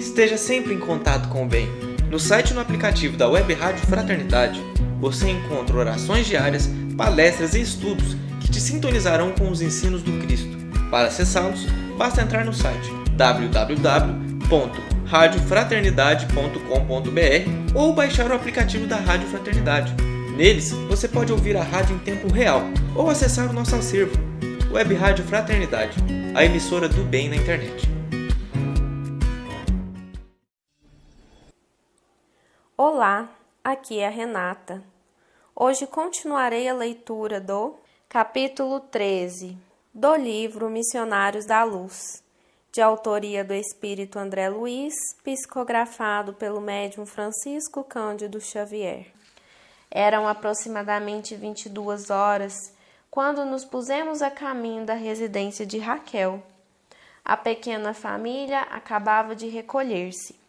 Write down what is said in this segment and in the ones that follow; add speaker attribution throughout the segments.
Speaker 1: Esteja sempre em contato com o bem. No site e no aplicativo da Web Rádio Fraternidade, você encontra orações diárias, palestras e estudos que te sintonizarão com os ensinos do Cristo. Para acessá-los, basta entrar no site www.radiofraternidade.com.br ou baixar o aplicativo da Rádio Fraternidade. Neles, você pode ouvir a rádio em tempo real ou acessar o nosso acervo. Web Rádio Fraternidade, a emissora do bem na internet.
Speaker 2: Olá, aqui é a Renata. Hoje continuarei a leitura do capítulo 13 do livro Missionários da Luz, de autoria do Espírito André Luiz, psicografado pelo médium Francisco Cândido Xavier. Eram aproximadamente 22 horas quando nos pusemos a caminho da residência de Raquel. A pequena família acabava de recolher-se.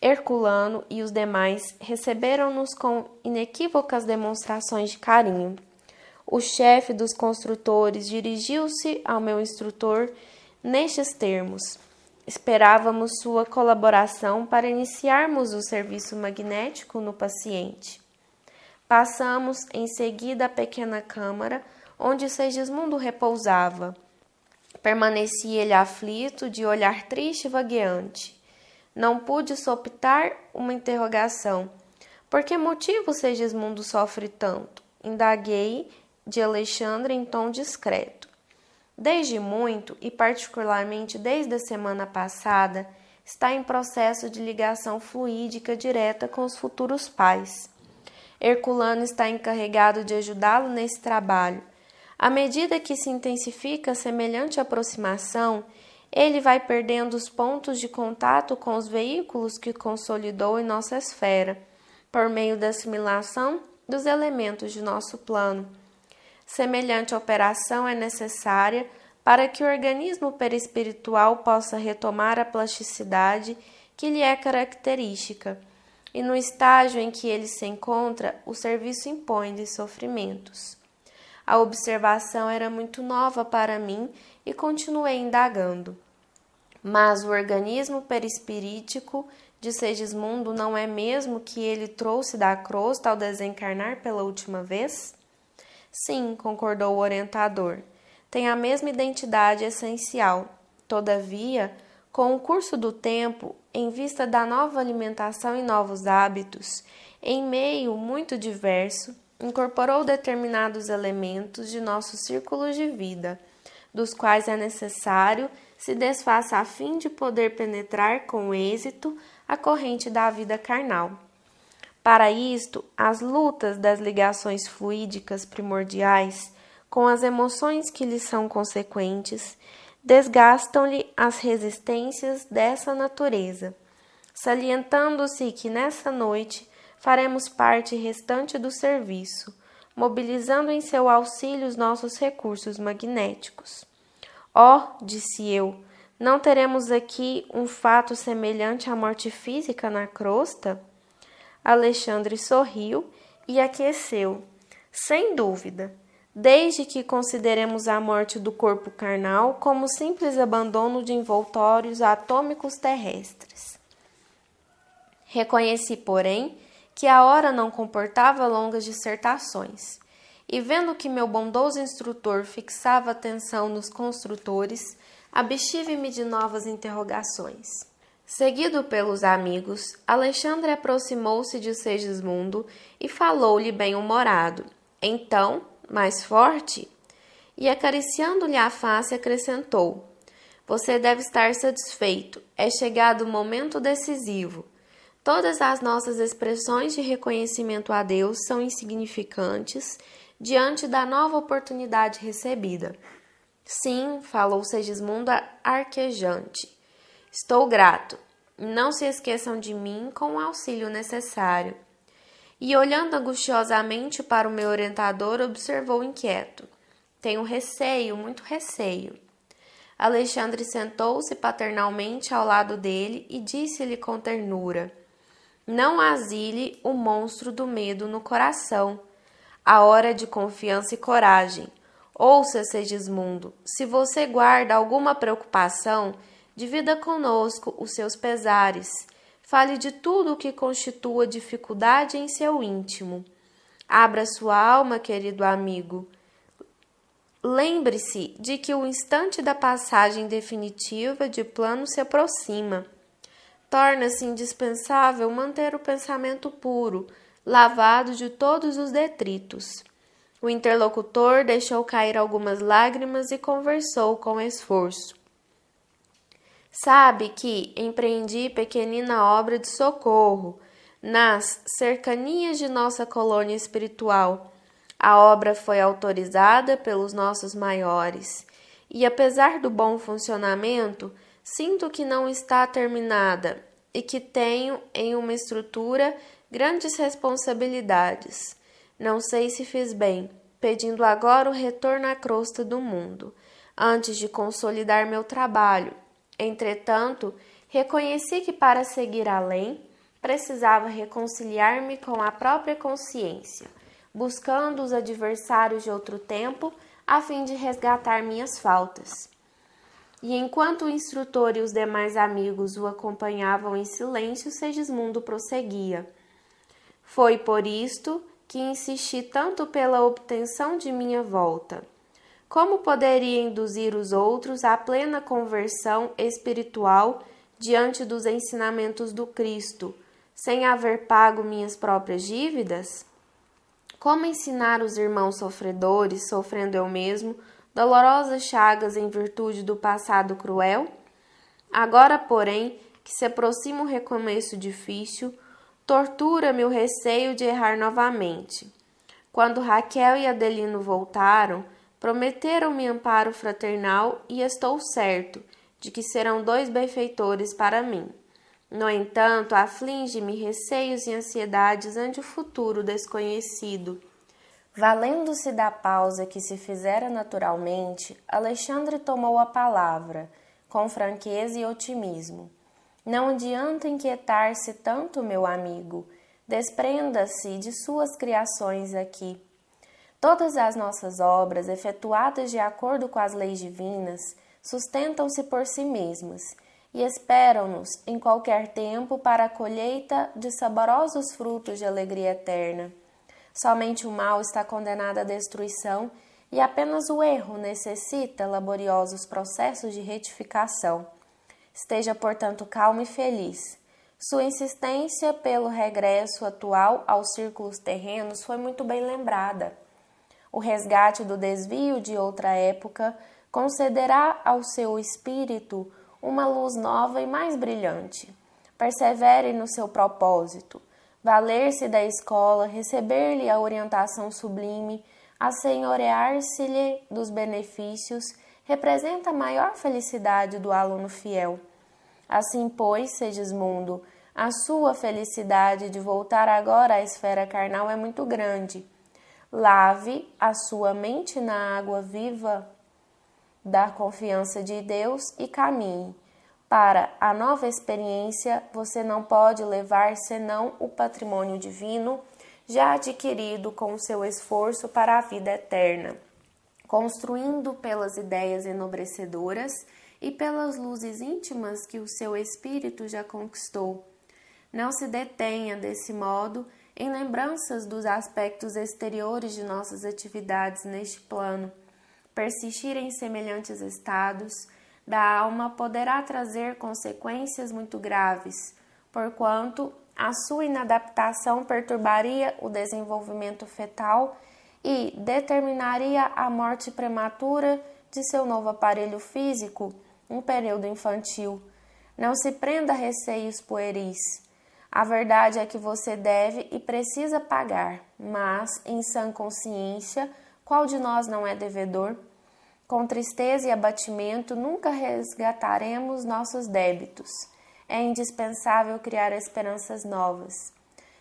Speaker 2: Herculano e os demais receberam-nos com inequívocas demonstrações de carinho. O chefe dos construtores dirigiu-se ao meu instrutor nestes termos: esperávamos sua colaboração para iniciarmos o serviço magnético no paciente. Passamos em seguida a pequena câmara onde Segismundo repousava. Permanecia ele aflito, de olhar triste e vagueante. Não pude soptar uma interrogação. Por que motivo Segismundo sofre tanto? Indaguei de Alexandre em tom discreto. Desde muito, e particularmente desde a semana passada, está em processo de ligação fluídica direta com os futuros pais. Herculano está encarregado de ajudá-lo nesse trabalho. À medida que se intensifica semelhante aproximação, ele vai perdendo os pontos de contato com os veículos que consolidou em nossa esfera, por meio da assimilação dos elementos de nosso plano. Semelhante operação é necessária para que o organismo perispiritual possa retomar a plasticidade que lhe é característica, e no estágio em que ele se encontra, o serviço impõe-lhe sofrimentos. A observação era muito nova para mim e continuei indagando. Mas o organismo perispirítico de Segismundo não é mesmo que ele trouxe da crosta ao desencarnar pela última vez? Sim, concordou o orientador. Tem a mesma identidade essencial. Todavia, com o curso do tempo, em vista da nova alimentação e novos hábitos, em meio muito diverso, incorporou determinados elementos de nosso círculo de vida, dos quais é necessário se desfaça a fim de poder penetrar com êxito a corrente da vida carnal. Para isto, as lutas das ligações fluídicas primordiais, com as emoções que lhes são consequentes, desgastam-lhe as resistências dessa natureza, salientando-se que nessa noite faremos parte restante do serviço, mobilizando em seu auxílio os nossos recursos magnéticos. Disse eu, não teremos aqui um fato semelhante à morte física na crosta? Alexandre sorriu e aqueceu. Sem dúvida, desde que consideremos a morte do corpo carnal como simples abandono de envoltórios atômicos terrestres. Reconheci, porém, que a hora não comportava longas dissertações, e vendo que meu bondoso instrutor fixava atenção nos construtores, abstive-me de novas interrogações. Seguido pelos amigos, Alexandre aproximou-se de Segismundo e falou-lhe bem-humorado. Então, mais forte, e acariciando-lhe a face acrescentou: você deve estar satisfeito, é chegado o momento decisivo. Todas as nossas expressões de reconhecimento a Deus são insignificantes diante da nova oportunidade recebida. Sim, falou Segismundo arquejante. Estou grato. Não se esqueçam de mim com o auxílio necessário. E olhando angustiosamente para o meu orientador, observou inquieto. Tenho receio, muito receio. Alexandre sentou-se paternalmente ao lado dele e disse-lhe com ternura: não asile o monstro do medo no coração. A hora é de confiança e coragem. Ouça, Segismundo, se você guarda alguma preocupação, Divida conosco os seus pesares. Fale de tudo o que constitua dificuldade em seu íntimo. Abra sua alma, querido amigo. Lembre-se de que o instante da passagem definitiva de plano se aproxima. Torna-se indispensável manter o pensamento puro, lavado de todos os detritos. O interlocutor deixou cair algumas lágrimas e conversou com esforço. Sabe que empreendi pequenina obra de socorro nas cercanias de nossa colônia espiritual. A obra foi autorizada pelos nossos maiores e, apesar do bom funcionamento, sinto que não está terminada e que tenho em uma estrutura grandes responsabilidades. Não sei se fiz bem, pedindo agora o retorno à crosta do mundo, antes de consolidar meu trabalho. Entretanto, reconheci que para seguir além, precisava reconciliar-me com a própria consciência, buscando os adversários de outro tempo, a fim de resgatar minhas faltas. E enquanto o instrutor e os demais amigos o acompanhavam em silêncio, Segismundo prosseguia. Foi por isto que insisti tanto pela obtenção de minha volta. Como poderia induzir os outros à plena conversão espiritual diante dos ensinamentos do Cristo, sem haver pago minhas próprias dívidas? Como ensinar os irmãos sofredores, sofrendo eu mesmo, dolorosas chagas em virtude do passado cruel? Agora, porém, que se aproxima um recomeço difícil, tortura-me o receio de errar novamente. Quando Raquel e Adelino voltaram, prometeram-me amparo fraternal e estou certo de que serão 2 benfeitores para mim. No entanto, aflige-me receios e ansiedades ante o futuro desconhecido. Valendo-se da pausa que se fizera naturalmente, Alexandre tomou a palavra, com franqueza e otimismo. Não adianta inquietar-se tanto, meu amigo. Desprenda-se de suas criações aqui. Todas as nossas obras, efetuadas de acordo com as leis divinas, sustentam-se por si mesmas e esperam-nos em qualquer tempo para a colheita de saborosos frutos de alegria eterna. Somente o mal está condenado à destruição e apenas o erro necessita laboriosos processos de retificação. Esteja, portanto, calmo e feliz. Sua insistência pelo regresso atual aos círculos terrenos foi muito bem lembrada. O resgate do desvio de outra época concederá ao seu espírito uma luz nova e mais brilhante. Persevere no seu propósito. Valer-se da escola, receber-lhe a orientação sublime, assenhorear-se-lhe dos benefícios, representa a maior felicidade do aluno fiel. Assim, pois, Segismundo, a sua felicidade de voltar agora à esfera carnal é muito grande. Lave a sua mente na água viva da confiança de Deus e caminhe. Para a nova experiência, você não pode levar senão o patrimônio divino já adquirido com o seu esforço para a vida eterna, construindo pelas ideias enobrecedoras e pelas luzes íntimas que o seu espírito já conquistou. Não se detenha, desse modo, em lembranças dos aspectos exteriores de nossas atividades neste plano. Persistir em semelhantes estados da alma poderá trazer consequências muito graves, porquanto a sua inadaptação perturbaria o desenvolvimento fetal e determinaria a morte prematura de seu novo aparelho físico no período infantil. Não se prenda a receios pueris. A verdade é que você deve e precisa pagar, mas, em sã consciência, qual de nós não é devedor? Com tristeza e abatimento, nunca resgataremos nossos débitos. É indispensável criar esperanças novas.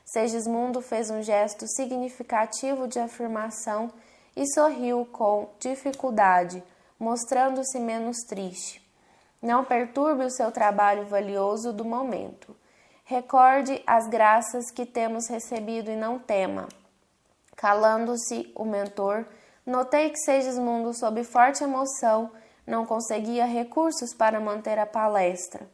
Speaker 2: Segismundo fez um gesto significativo de afirmação e sorriu com dificuldade, mostrando-se menos triste. Não perturbe o seu trabalho valioso do momento. Recorde as graças que temos recebido e não tema. Calando-se o mentor, notei que Segismundo, sob forte emoção, não conseguia recursos para manter a palestra.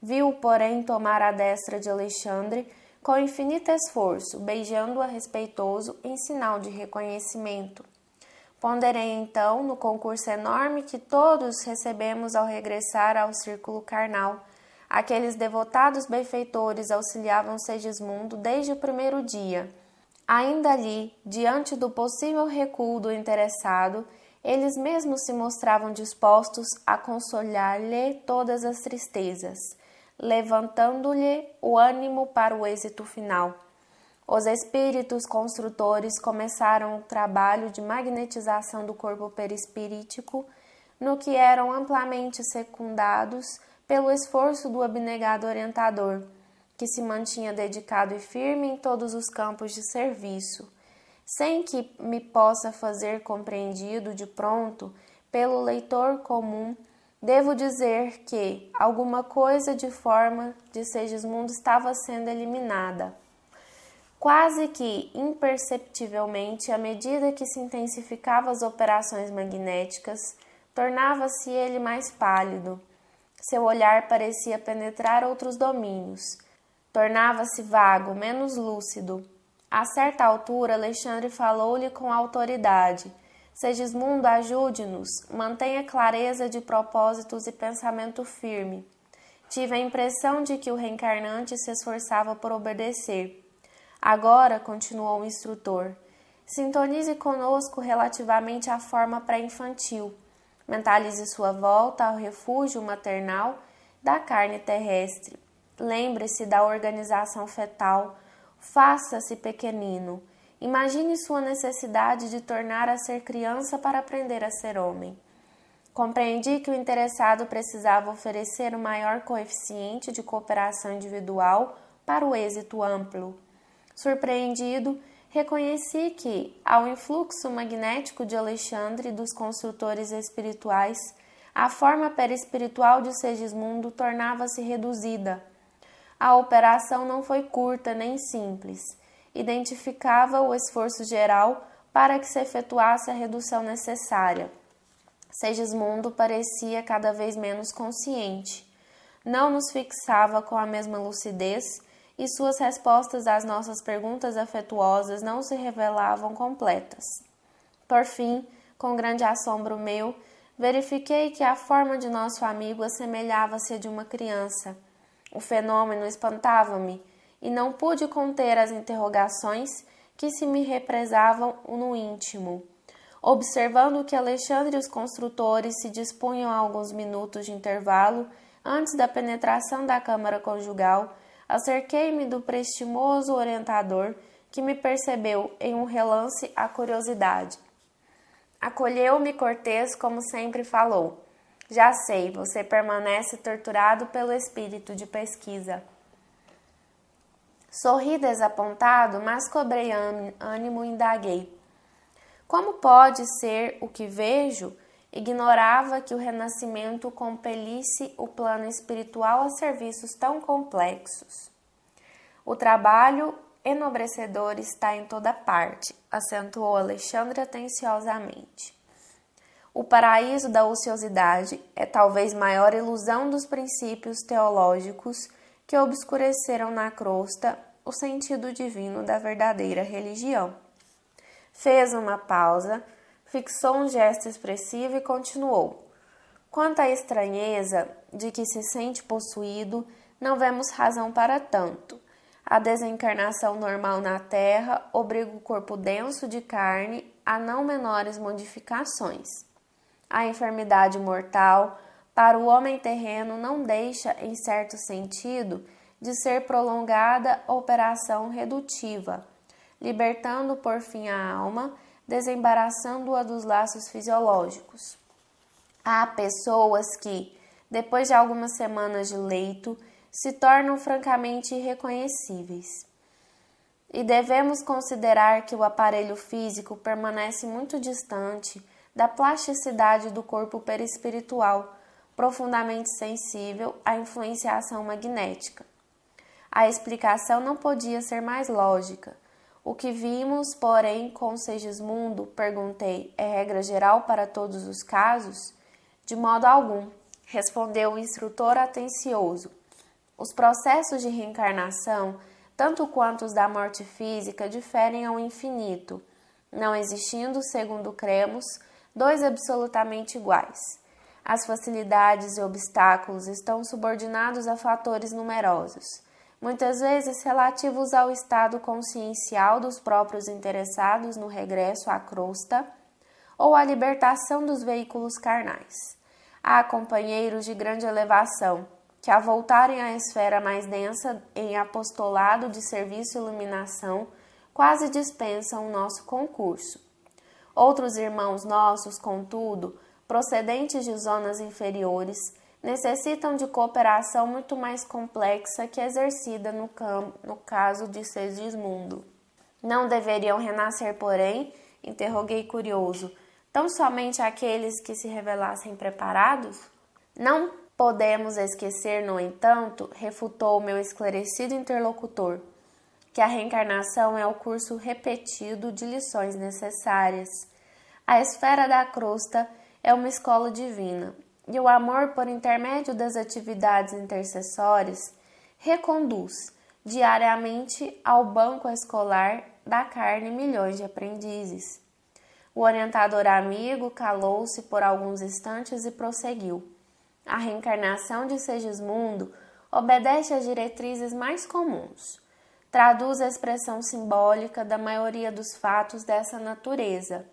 Speaker 2: Viu, porém, tomar a destra de Alexandre com infinito esforço, beijando-a respeitoso em sinal de reconhecimento. Ponderei então no concurso enorme que todos recebemos ao regressar ao círculo carnal. Aqueles devotados benfeitores auxiliavam Segismundo desde o primeiro dia. Ainda ali, diante do possível recuo do interessado, eles mesmos se mostravam dispostos a consolar-lhe todas as tristezas, levantando-lhe o ânimo para o êxito final. Os espíritos construtores começaram o trabalho de magnetização do corpo perispirítico, no que eram amplamente secundados pelo esforço do abnegado orientador, que se mantinha dedicado e firme em todos os campos de serviço. Sem que me possa fazer compreendido de pronto pelo leitor comum, devo dizer que alguma coisa de forma de Segismundo estava sendo eliminada. Quase que imperceptivelmente, à medida que se intensificavam as operações magnéticas, tornava-se ele mais pálido. Seu olhar parecia penetrar outros domínios. Tornava-se vago, menos lúcido. A certa altura, Alexandre falou-lhe com autoridade. Segismundo, ajude-nos, mantenha clareza de propósitos e pensamento firme. Tive a impressão de que o reencarnante se esforçava por obedecer. Agora, continuou o instrutor, sintonize conosco relativamente à forma pré-infantil. Mentalize sua volta ao refúgio maternal da carne terrestre. Lembre-se da organização fetal. Faça-se pequenino. Imagine sua necessidade de tornar a ser criança para aprender a ser homem. Compreendi que o interessado precisava oferecer um maior coeficiente de cooperação individual para o êxito amplo. Surpreendido, reconheci que, ao influxo magnético de Alexandre e dos construtores espirituais, a forma perispiritual de Segismundo tornava-se reduzida. A operação não foi curta nem simples. Identificava o esforço geral para que se efetuasse a redução necessária. Segismundo parecia cada vez menos consciente. Não nos fixava com a mesma lucidez e suas respostas às nossas perguntas afetuosas não se revelavam completas. Por fim, com grande assombro meu, verifiquei que a forma de nosso amigo assemelhava-se à de uma criança. O fenômeno espantava-me e não pude conter as interrogações que se me represavam no íntimo. Observando que Alexandre e os construtores se dispunham a alguns minutos de intervalo antes da penetração da câmara conjugal, acerquei-me do prestimoso orientador, que me percebeu em um relance a curiosidade. Acolheu-me cortês, como sempre falou. Já sei, você permanece torturado pelo espírito de pesquisa. Sorri desapontado, mas cobrei ânimo e indaguei. Como pode ser o que vejo? Ignorava que o renascimento compelisse o plano espiritual a serviços tão complexos. O trabalho enobrecedor está em toda parte, acentuou Alexandre atenciosamente. O paraíso da ociosidade é talvez maior ilusão dos princípios teológicos que obscureceram na crosta o sentido divino da verdadeira religião. Fez uma pausa, fixou um gesto expressivo e continuou. Quanto à estranheza de que se sente possuído, não vemos razão para tanto. A desencarnação normal na Terra obriga o corpo denso de carne a não menores modificações. A enfermidade mortal, para o homem terreno, não deixa, em certo sentido, de ser prolongada operação redutiva, libertando por fim a alma, desembaraçando-a dos laços fisiológicos. Há pessoas que, depois de algumas semanas de leito, se tornam francamente irreconhecíveis. E devemos considerar que o aparelho físico permanece muito distante da plasticidade do corpo perispiritual, profundamente sensível à influenciação magnética. A explicação não podia ser mais lógica. O que vimos, porém, com Segismundo, perguntei, é regra geral para todos os casos? De modo algum, respondeu o instrutor atencioso. Os processos de reencarnação, tanto quanto os da morte física, diferem ao infinito, não existindo, segundo cremos, dois absolutamente iguais. As facilidades e obstáculos estão subordinados a fatores numerosos, muitas vezes relativos ao estado consciencial dos próprios interessados no regresso à crosta ou à libertação dos veículos carnais. Há companheiros de grande elevação que, ao voltarem à esfera mais densa em apostolado de serviço e iluminação, quase dispensam o nosso concurso. Outros irmãos nossos, contudo, procedentes de zonas inferiores, necessitam de cooperação muito mais complexa que exercida no caso de Segismundo. Não deveriam renascer, porém? Interroguei curioso. Tão somente aqueles que se revelassem preparados? Não podemos esquecer, no entanto, refutou o meu esclarecido interlocutor, que a reencarnação é o curso repetido de lições necessárias. A esfera da crosta é uma escola divina, e o amor, por intermédio das atividades intercessórias, reconduz diariamente ao banco escolar da carne milhões de aprendizes. O orientador amigo calou-se por alguns instantes e prosseguiu. A reencarnação de Segismundo obedece às diretrizes mais comuns. Traduz a expressão simbólica da maioria dos fatos dessa natureza.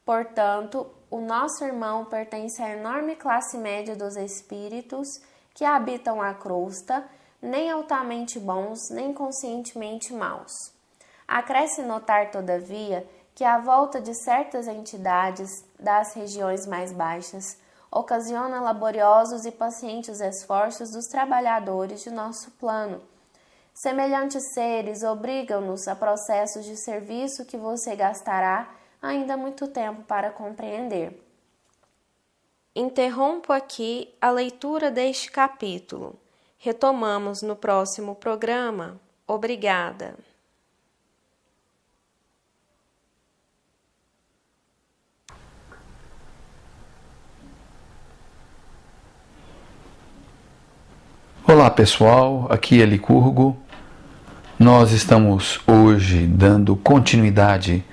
Speaker 2: Portanto, o nosso irmão pertence à enorme classe média dos espíritos que habitam a crosta, nem altamente bons, nem conscientemente maus. Acresce notar, todavia, que a volta de certas entidades das regiões mais baixas ocasiona laboriosos e pacientes esforços dos trabalhadores de nosso plano. Semelhantes seres obrigam-nos a processos de serviço que você gastará ainda muito tempo para compreender. Interrompo aqui a leitura deste capítulo. Retomamos no próximo programa. Obrigada.
Speaker 3: Olá pessoal, aqui é Licurgo. Nós estamos hoje dando continuidade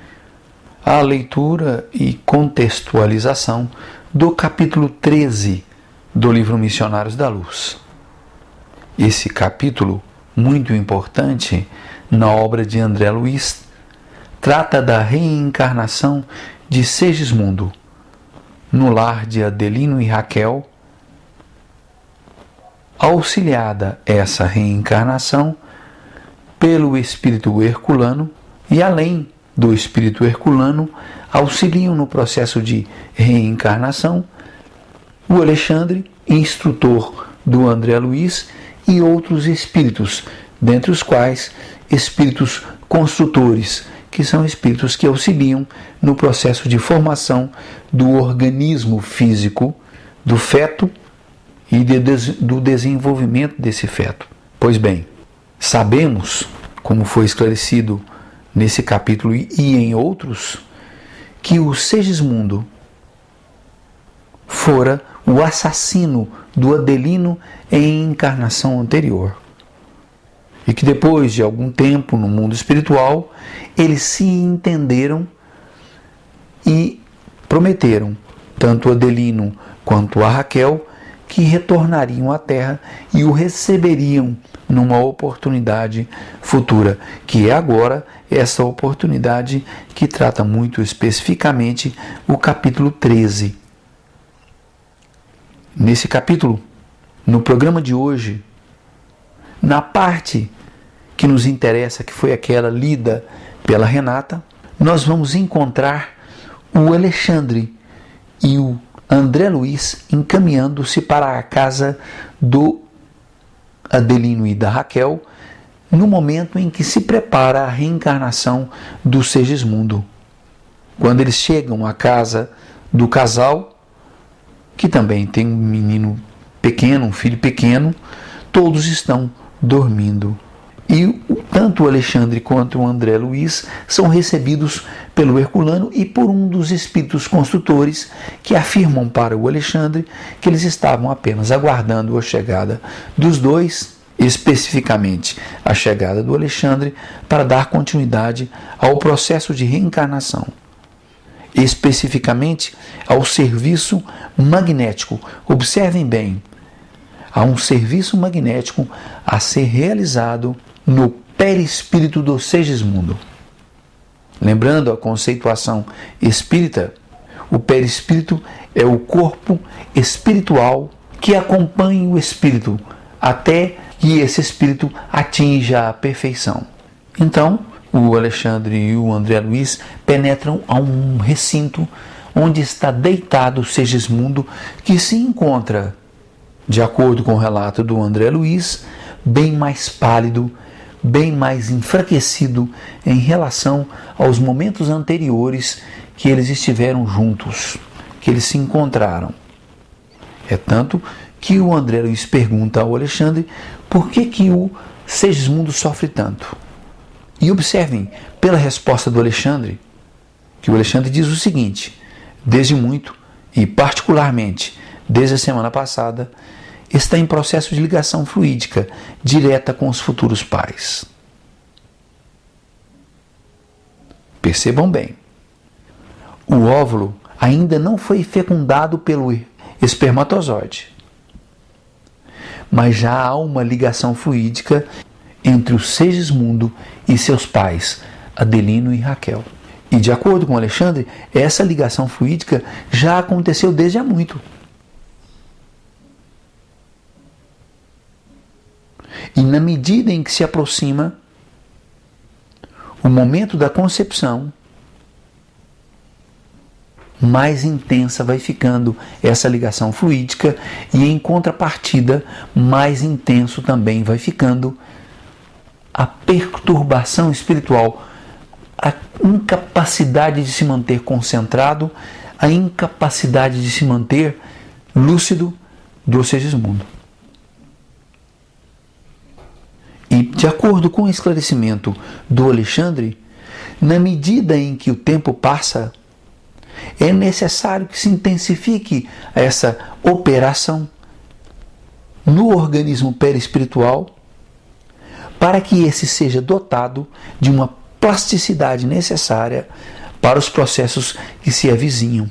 Speaker 3: à leitura e contextualização do capítulo 13 do livro Missionários da Luz. Esse capítulo, muito importante na obra de André Luiz, trata da reencarnação de Segismundo no lar de Adelino e Raquel, auxiliada essa reencarnação pelo espírito herculano, e além do espírito herculano, auxiliam no processo de reencarnação o Alexandre, instrutor do André Luiz, e outros espíritos, dentre os quais espíritos construtores, que são espíritos que auxiliam no processo de formação do organismo físico do feto e do desenvolvimento desse feto. Pois bem, sabemos, como foi esclarecido nesse capítulo e em outros, que o Segismundo fora o assassino do Adelino em encarnação anterior. E que depois de algum tempo no mundo espiritual, eles se entenderam e prometeram, tanto Adelino quanto a Raquel, que retornariam à Terra e o receberiam numa oportunidade futura, que é agora essa oportunidade que trata muito especificamente o capítulo 13. Nesse capítulo, no programa de hoje, na parte que nos interessa, que foi aquela lida pela Renata, nós vamos encontrar o Alexandre e o André Luiz encaminhando-se para a casa do Adelino e da Raquel, no momento em que se prepara a reencarnação do Segismundo. Quando eles chegam à casa do casal, que também tem um menino pequeno, um filho pequeno, todos estão dormindo. E tanto o Alexandre quanto o André Luiz são recebidos pelo Herculano e por um dos espíritos construtores que afirmam para o Alexandre que eles estavam apenas aguardando a chegada dos dois, especificamente a chegada do Alexandre, para dar continuidade ao processo de reencarnação, especificamente ao serviço magnético. Observem bem, há um serviço magnético a ser realizado no perispírito do Segismundo. Lembrando a conceituação espírita, o perispírito é o corpo espiritual que acompanha o espírito até que esse espírito atinja a perfeição. Então, o Alexandre e o André Luiz penetram a um recinto onde está deitado o Segismundo, que se encontra, de acordo com o relato do André Luiz, bem mais pálido, bem mais enfraquecido em relação aos momentos anteriores que eles estiveram juntos, que eles se encontraram. É tanto que o André Luiz pergunta ao Alexandre por que o Segismundo sofre tanto. E observem, pela resposta do Alexandre, que o Alexandre diz o seguinte: desde muito, e particularmente desde a semana passada, está em processo de ligação fluídica direta com os futuros pais. Percebam bem, o óvulo ainda não foi fecundado pelo espermatozoide, mas já há uma ligação fluídica entre o Segismundo e seus pais, Adelino e Raquel. E de acordo com Alexandre, essa ligação fluídica já aconteceu desde há muito. E na medida em que se aproxima o momento da concepção, mais intensa vai ficando essa ligação fluídica e, em contrapartida, mais intenso também vai ficando a perturbação espiritual, a incapacidade de se manter concentrado, a incapacidade de se manter lúcido do Segismundo. E, de acordo com o esclarecimento do Alexandre, na medida em que o tempo passa, é necessário que se intensifique essa operação no organismo perispiritual para que esse seja dotado de uma plasticidade necessária para os processos que se avizinham.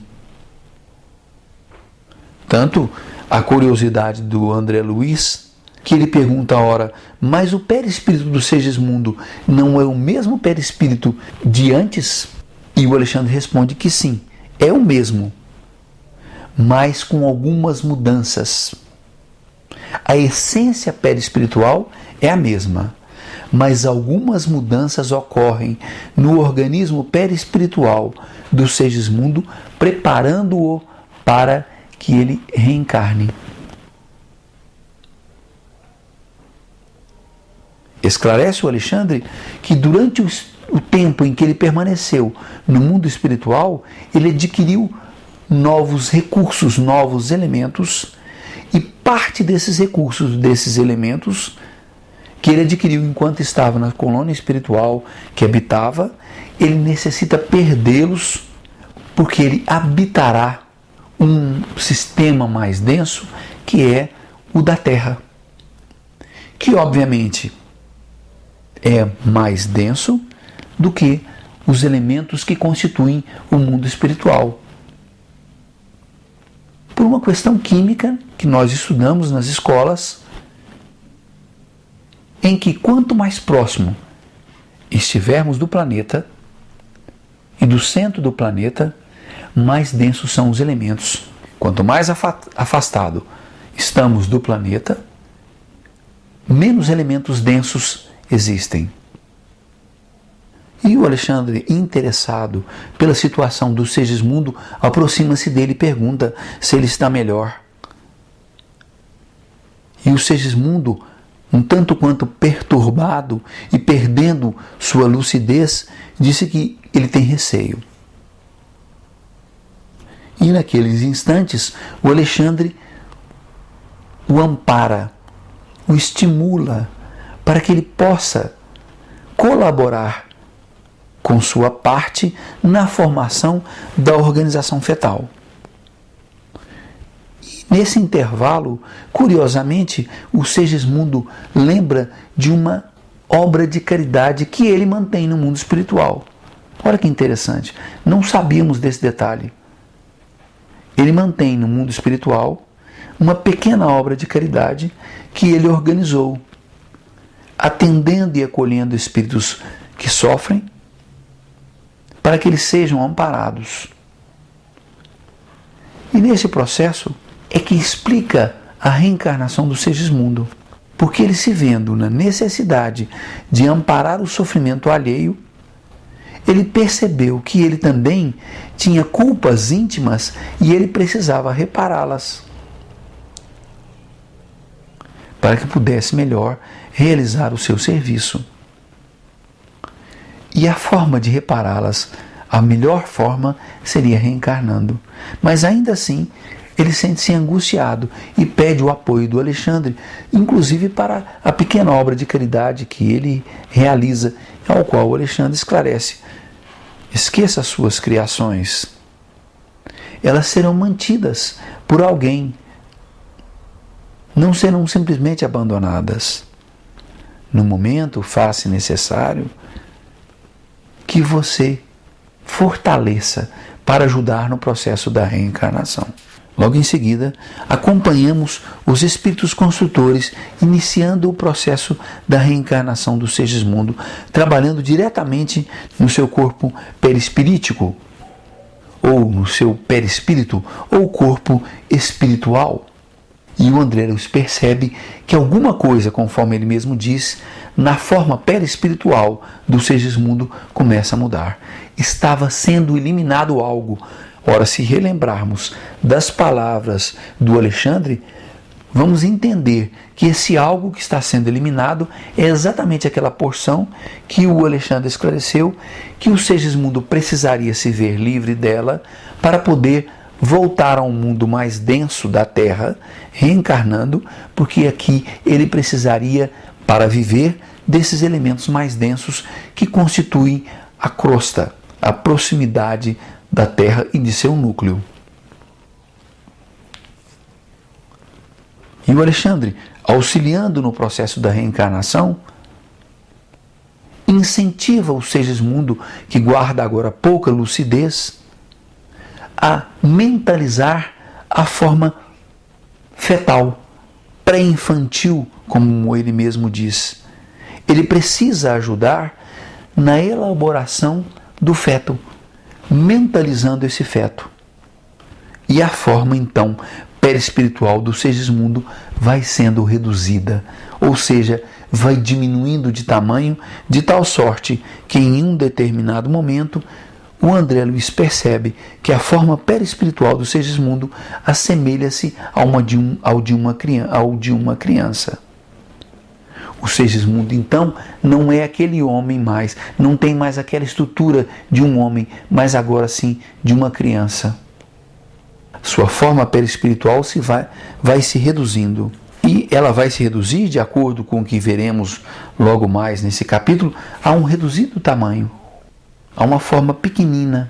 Speaker 3: Tanto a curiosidade do André Luiz, que ele pergunta ora, mas o perispírito do Segismundo não é o mesmo perispírito de antes? E o Alexandre responde que sim, é o mesmo, mas com algumas mudanças. A essência perispiritual é a mesma, mas algumas mudanças ocorrem no organismo perispiritual do Segismundo, preparando-o para que ele reencarne. Esclarece o Alexandre que durante o tempo em que ele permaneceu no mundo espiritual, ele adquiriu novos recursos, novos elementos, e parte desses recursos, desses elementos que ele adquiriu enquanto estava na colônia espiritual que habitava, ele necessita perdê-los, porque ele habitará um sistema mais denso, que é o da Terra, que obviamente é mais denso do que os elementos que constituem o mundo espiritual. Por uma questão química que nós estudamos nas escolas, em que quanto mais próximo estivermos do planeta e do centro do planeta, mais densos são os elementos. Quanto mais afastado estamos do planeta, menos elementos densos existem. E o Alexandre, interessado pela situação do Segismundo, aproxima-se dele e pergunta se ele está melhor. E o Segismundo, um tanto quanto perturbado e perdendo sua lucidez, disse que ele tem receio. E naqueles instantes, o Alexandre o ampara, o estimula para que ele possa colaborar com sua parte na formação da organização fetal. Nesse intervalo, curiosamente, o Segismundo lembra de uma obra de caridade que ele mantém no mundo espiritual. Olha que interessante, não sabíamos desse detalhe. Ele mantém no mundo espiritual uma pequena obra de caridade que ele organizou, atendendo e acolhendo espíritos que sofrem, para que eles sejam amparados. E nesse processo é que explica a reencarnação do Segismundo, porque ele, se vendo na necessidade de amparar o sofrimento alheio, ele percebeu que ele também tinha culpas íntimas e ele precisava repará-las, para que pudesse melhor realizar o seu serviço. E a forma de repará-las, a melhor forma, seria reencarnando. Mas ainda assim, ele sente-se angustiado e pede o apoio do Alexandre, inclusive para a pequena obra de caridade que ele realiza, ao qual o Alexandre esclarece: esqueça as suas criações. Elas serão mantidas por alguém. Não serão simplesmente abandonadas. No momento, faz-se necessário que você fortaleça para ajudar no processo da reencarnação. Logo em seguida, acompanhamos os espíritos construtores iniciando o processo da reencarnação do Segismundo, trabalhando diretamente no seu corpo perispirítico, ou no seu perispírito, ou corpo espiritual. E o André Luiz percebe que alguma coisa, conforme ele mesmo diz, na forma perispiritual do Segismundo começa a mudar. Estava sendo eliminado algo. Ora, se relembrarmos das palavras do Alexandre, vamos entender que esse algo que está sendo eliminado é exatamente aquela porção que o Alexandre esclareceu, que o Segismundo precisaria se ver livre dela para poder voltar a um mundo mais denso da Terra, reencarnando, porque aqui ele precisaria, para viver, desses elementos mais densos que constituem a crosta, a proximidade da Terra e de seu núcleo. E o Alexandre, auxiliando no processo da reencarnação, incentiva o Segismundo, que guarda agora pouca lucidez, a mentalizar a forma fetal, pré-infantil, como ele mesmo diz. Ele precisa ajudar na elaboração do feto, mentalizando esse feto. E a forma, então, perispiritual do Segismundo vai sendo reduzida, ou seja, vai diminuindo de tamanho, de tal sorte que em um determinado momento o André Luiz percebe que a forma perispiritual do Segismundo assemelha-se ao de uma criança. O Segismundo, então, não é aquele homem mais, não tem mais aquela estrutura de um homem, mas agora sim de uma criança. Sua forma perispiritual vai se reduzindo. E ela vai se reduzir, de acordo com o que veremos logo mais nesse capítulo, a um reduzido tamanho, a uma forma pequenina.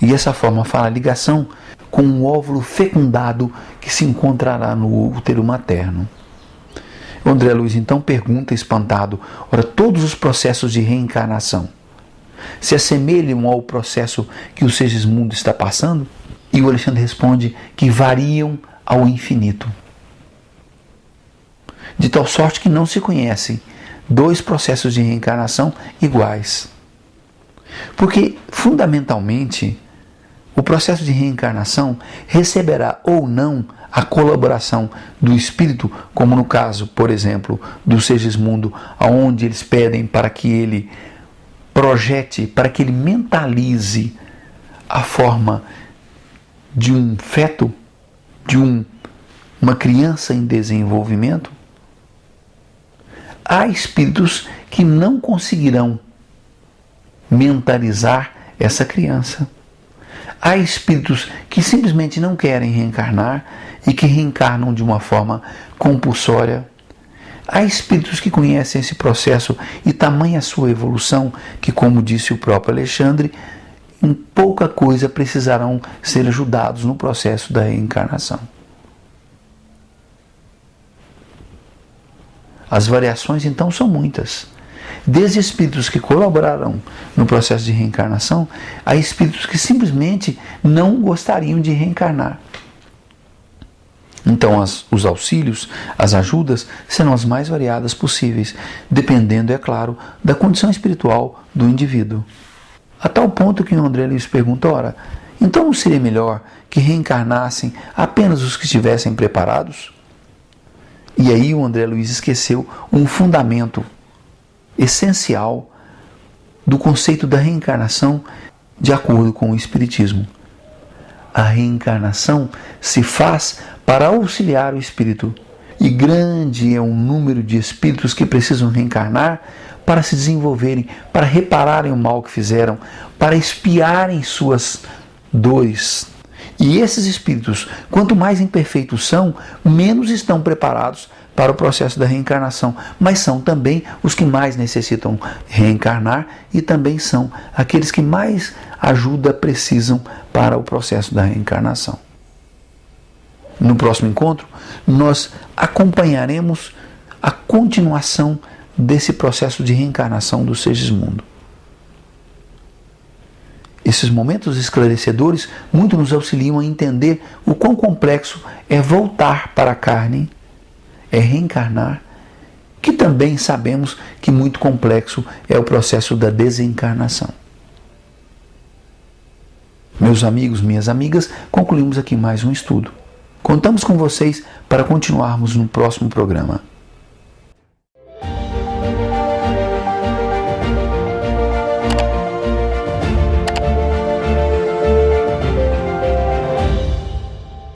Speaker 3: E essa forma fará ligação com um óvulo fecundado que se encontrará no útero materno. O André Luiz então pergunta espantado: ora, todos os processos de reencarnação se assemelham ao processo que o Segismundo está passando? E o Alexandre responde que variam ao infinito. De tal sorte que não se conhecem dois processos de reencarnação iguais. Porque, fundamentalmente, o processo de reencarnação receberá ou não a colaboração do espírito, como no caso, por exemplo, do Segismundo, onde eles pedem para que ele projete, para que ele mentalize a forma de um feto, de uma criança em desenvolvimento. Há espíritos que não conseguirão mentalizar essa criança. Há espíritos que simplesmente não querem reencarnar e que reencarnam de uma forma compulsória. há espíritos que conhecem esse processo e tamanha a sua evolução que, como disse o próprio Alexandre, em pouca coisa precisarão ser ajudados no processo da reencarnação. As variações, então, são muitas. Desde espíritos que colaborarão no processo de reencarnação, a espíritos que simplesmente não gostariam de reencarnar. Então, os auxílios, as ajudas, serão as mais variadas possíveis, dependendo, é claro, da condição espiritual do indivíduo. A tal ponto que o André Luiz pergunta, ora, então não seria melhor que reencarnassem apenas os que estivessem preparados? E aí o André Luiz esqueceu um fundamento essencial do conceito da reencarnação de acordo com o Espiritismo. A reencarnação se faz para auxiliar o espírito, e grande é o número de espíritos que precisam reencarnar para se desenvolverem, para repararem o mal que fizeram, para expiarem suas dores. E esses espíritos, quanto mais imperfeitos são, menos estão preparados para o processo da reencarnação, mas são também os que mais necessitam reencarnar e também são aqueles que mais ajuda precisam para o processo da reencarnação. No próximo encontro, nós acompanharemos a continuação desse processo de reencarnação do Segismundo. Esses momentos esclarecedores muito nos auxiliam a entender o quão complexo é voltar para a carne, é reencarnar, que também sabemos que muito complexo é o processo da desencarnação. Meus amigos, minhas amigas, concluímos aqui mais um estudo. Contamos com vocês para continuarmos no próximo programa.